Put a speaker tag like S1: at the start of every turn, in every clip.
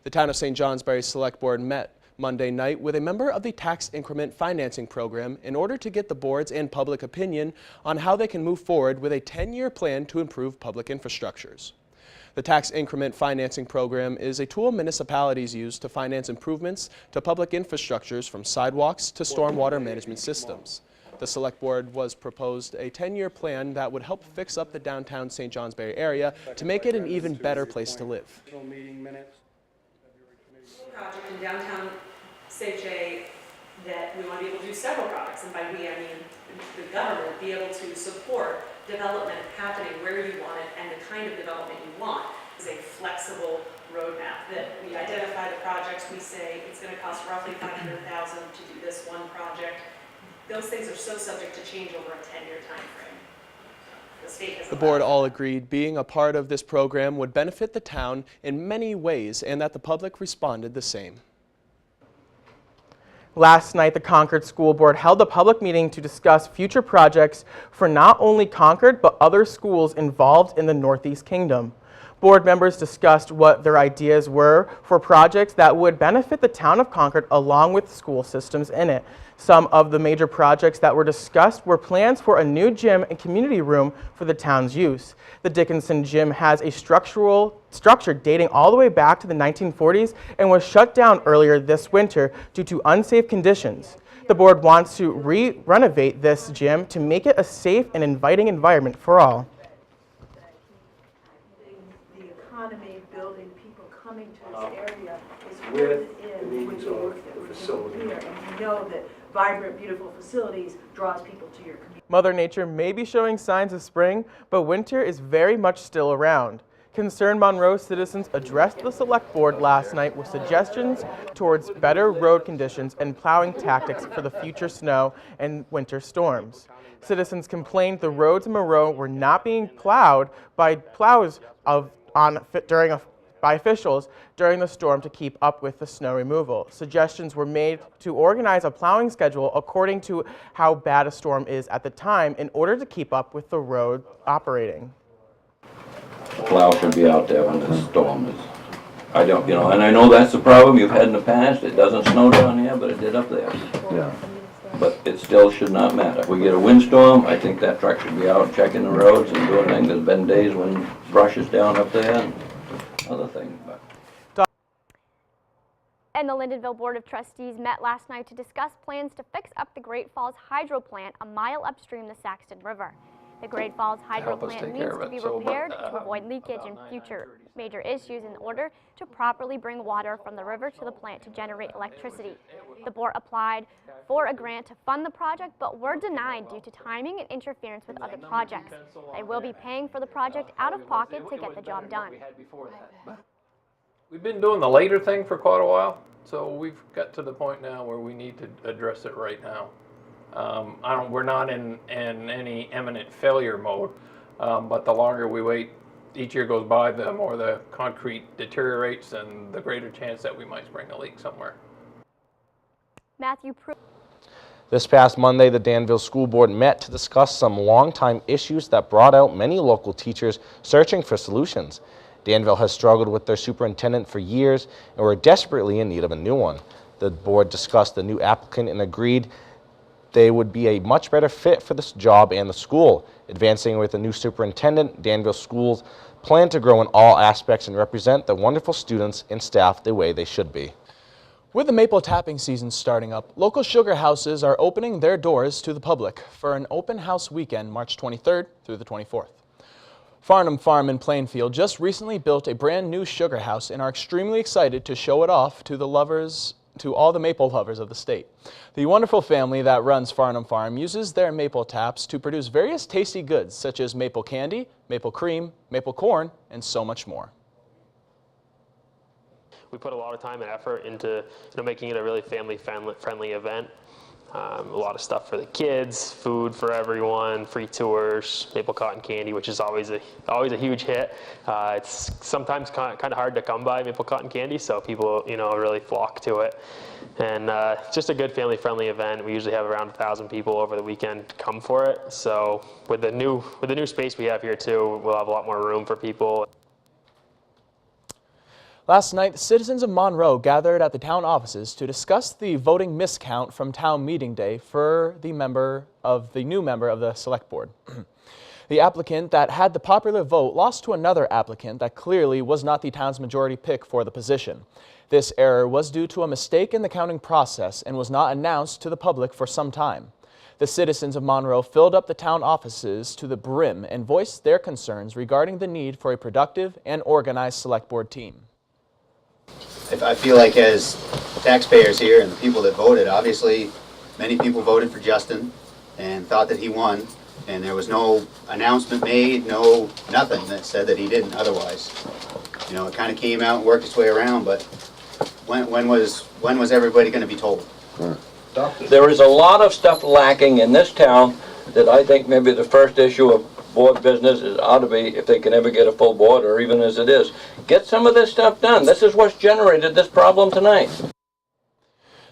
S1: The Town of St. Johnsbury Select Board met Monday night with a member of the tax increment financing program in order to get the board's and public opinion on how they can move forward with a 10-year plan to improve public infrastructures. The tax increment financing program is a tool municipalities use to finance improvements to public infrastructures from sidewalks to stormwater management systems. The Select Board was proposed a 10-year plan that would help fix up the downtown St. Johnsbury area to make it an even better place to live.
S2: Project in downtown St. J that we want to be able to do several projects, and by we I mean the government, be able to support development happening where you want it and the kind of development you want. Is a flexible roadmap that we identify the projects, we say it's going to cost roughly $500,000 to do this one project. Those things are so subject to change over a 10-year time frame. The board all agreed being a part of this program would benefit the town in many ways and that the public responded the same.
S3: Last night, the Concord School Board held a public meeting to discuss future projects for not only Concord, but other schools involved in the Northeast Kingdom. Board members discussed what their ideas were for projects that would benefit the town of Concord along with school systems in it. Some of the major projects that were discussed were plans for a new gym and community room for the town's use. The Dickinson Gym has a structure dating all the way back to the 1940s and was shut down earlier this winter due to unsafe conditions. The board wants to renovate this gym to make it a safe and inviting environment for all.
S4: The economy, building, people coming to this area is rooted in with the work that we're doing here, and you know that vibrant, beautiful facilities draws people to your community.
S3: Mother Nature may be showing signs of spring, but winter is very much still around. Concerned Monroe citizens addressed the Select Board last night with suggestions towards better road conditions and plowing tactics for the future snow and winter storms. Citizens complained the roads in Monroe were not being plowed by by officials during the storm to keep up with the snow removal. Suggestions were made to organize a plowing schedule according to how bad a storm is at the time in order to keep up with the road operating.
S5: Plow should be out there when the storm is. I don't, and I know that's the problem you've had in the past. It doesn't snow down here, but it did up there.
S6: Yeah.
S5: But it still should not matter. If we get a windstorm, I think that truck should be out checking the roads and doing things. There's been days when brush is down up there and other things.
S7: And the Lyndonville Board of Trustees met last night to discuss plans to fix up the Great Falls Hydro Plant a mile upstream the Saxton River. The Great Falls Hydro Plant needs to be repaired to avoid leakage and future major issues in order to properly bring water from the river to the plant to generate electricity. The board applied for a grant to fund the project, but were denied due to timing and interference with other projects. They will be paying for the project out of pocket to get the job done.
S6: We've been doing the later thing for quite a while, so we've got to the point now where we need to address it right now. We're not in any imminent failure mode, but the longer we wait, each year goes by, the more the concrete deteriorates and the greater chance that we might spring a leak somewhere.
S7: Matthew.
S8: This past Monday, the Danville School Board met to discuss some long-time issues that brought out many local teachers searching for solutions. Danville has struggled with their superintendent for years and were desperately in need of a new one. The board discussed the new applicant and agreed they would be a much better fit for this job and the school. Advancing with a new superintendent, Danville schools plan to grow in all aspects and represent the wonderful students and staff the way they should be.
S1: With the maple tapping season starting up, local sugar houses are opening their doors to the public for an open house weekend March 23rd through the 24th. Farnham Farm in Plainfield just recently built a brand new sugar house and are extremely excited to show it off to all the maple lovers of the state. The wonderful family that runs Farnham Farm uses their maple taps to produce various tasty goods such as maple candy, maple cream, maple corn, and so much more.
S9: We put a lot of time and effort into making it a really family-friendly event. A lot of stuff for the kids, food for everyone, free tours, maple cotton candy, which is always a huge hit. It's sometimes kind of hard to come by maple cotton candy, so people really flock to it. And it's just a good family-friendly event. We usually have around 1,000 people over the weekend come for it. So with the new space we have here too, we'll have a lot more room for people.
S1: Last night, the citizens of Monroe gathered at the town offices to discuss the voting miscount from town meeting day for the new member of the select board. The applicant that had the popular vote lost to another applicant that clearly was not the town's majority pick for the position. This error was due to a mistake in the counting process and was not announced to the public for some time. The citizens of Monroe filled up the town offices to the brim and voiced their concerns regarding the need for a productive and organized select board team.
S10: I feel like as taxpayers here and the people that voted, obviously many people voted for Justin and thought that he won, and there was no announcement made, nothing that said that he didn't otherwise. You know, it kind of came out and worked its way around, but when was everybody going to be told?
S5: There is a lot of stuff lacking in this town that I think maybe the first issue of board business is ought to be, if they can ever get a full board, or even as it is, get some of this stuff done. This is what's generated this problem tonight.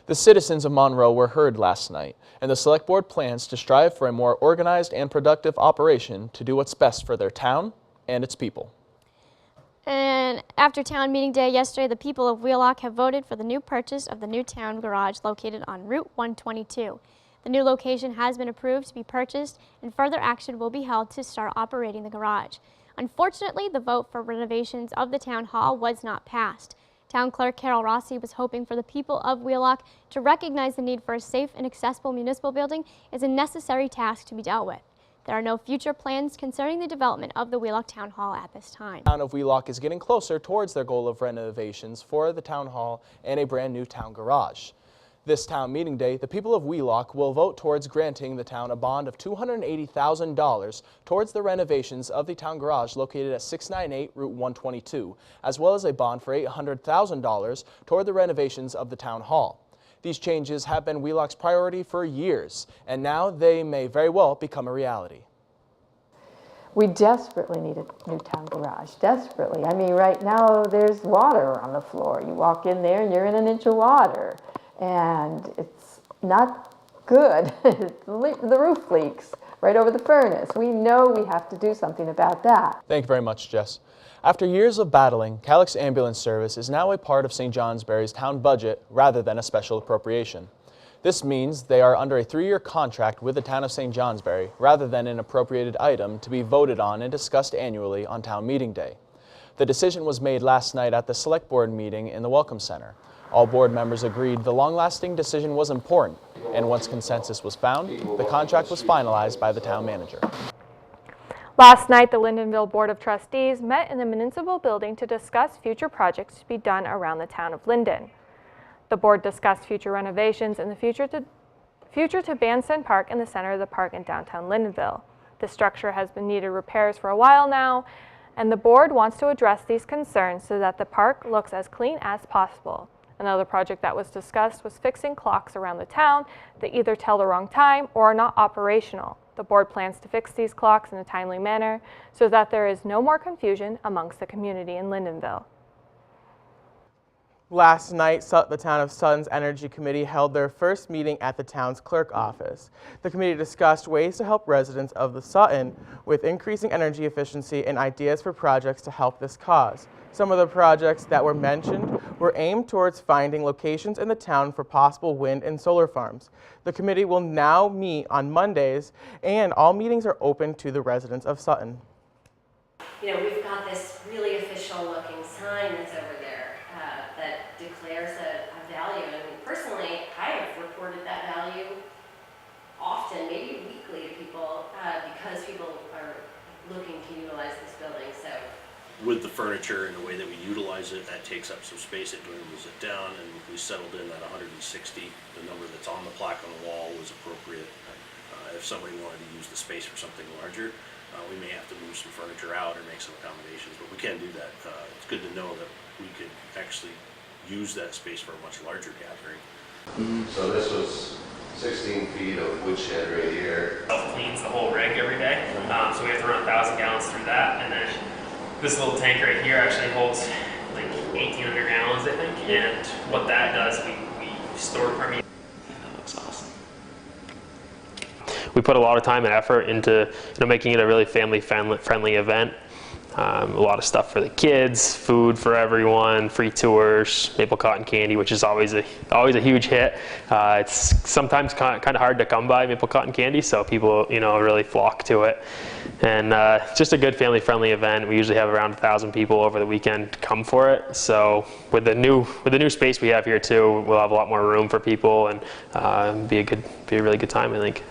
S1: The citizens of Monroe were heard last night, and the select board plans to strive for a more organized and productive operation to do what's best for their town and its people.
S7: And after town meeting day yesterday, the people of Wheelock have voted for the new purchase of the new town garage located on Route 122. The new location has been approved to be purchased, and further action will be held to start operating the garage. Unfortunately, the vote for renovations of the town hall was not passed. Town Clerk Carol Rossi was hoping for the people of Wheelock to recognize the need for a safe and accessible municipal building is a necessary task to be dealt with. There are no future plans concerning the development of the Wheelock Town Hall at this time.
S1: The town of Wheelock is getting closer towards their goal of renovations for the town hall and a brand new town garage. This town meeting day, the people of Wheelock will vote towards granting the town a bond of $280,000 towards the renovations of the town garage located at 698 Route 122, as well as a bond for $800,000 toward the renovations of the town hall. These changes have been Wheelock's priority for years, and now they may very well become a reality.
S11: We desperately need a new town garage, desperately. I mean, right now there's water on the floor. You walk in there and you're in an inch of water. And it's not good. The roof leaks right over the furnace. We know we have to do something about that.
S1: Thank you very much, Jess. After years of battling, Calyx Ambulance Service is now a part of St. Johnsbury's town budget rather than a special appropriation. This means they are under a 3-year contract with the town of St. Johnsbury rather than an appropriated item to be voted on and discussed annually on town meeting day. The decision was made last night at the select board meeting in the Welcome Center. All board members agreed the long-lasting decision was important, and once consensus was found, the contract was finalized by the town manager.
S12: Last night, the Lyndonville Board of Trustees met in the municipal building to discuss future projects to be done around the town of Linden. The board discussed future renovations in the future to Bandstand Park in the center of the park in downtown Lyndonville. The structure has been needed repairs for a while now, and the board wants to address these concerns so that the park looks as clean as possible. Another project that was discussed was fixing clocks around the town that either tell the wrong time or are not operational. The board plans to fix these clocks in a timely manner so that there is no more confusion amongst the community in Lyndonville.
S3: Last night, the Town of Sutton's Energy Committee held their first meeting at the town's clerk office. The committee discussed ways to help residents of the Sutton with increasing energy efficiency and ideas for projects to help this cause. Some of the projects that were mentioned were aimed towards finding locations in the town for possible wind and solar farms. The committee will now meet on Mondays, and all meetings are open to the residents of Sutton.
S13: You know, we've got this really official looking sign that's over there that declares a value, and personally, I have reported that value often, maybe weekly, to people because people are looking to utilize this building. So,
S14: with the furniture and the way that we utilize it, that takes up some space. It dwindles it down, and we settled in at 160. The number that's on the plaque on the wall was appropriate. If somebody wanted to use the space for something larger, we may have to move some furniture out or make some accommodations, but we can do that. It's good to know that we could actually use that space for a much larger gathering.
S15: So this was 16 feet of woodshed right here.
S9: Self-cleans the whole rig every day, so we have to run 1,000 gallons through that, and then this little tank right here actually holds like 1,800 gallons, I think, and what that does, we store permeate.
S15: That looks awesome.
S9: We put a lot of time and effort into making it a really family-friendly event. A lot of stuff for the kids, food for everyone, free tours, maple cotton candy, which is always a huge hit. It's sometimes kind of hard to come by maple cotton candy, so people really flock to it. And it's just a good family-friendly event. We usually have around 1,000 people over the weekend come for it. So with the new space we have here too, we'll have a lot more room for people, and be a really good time, I think.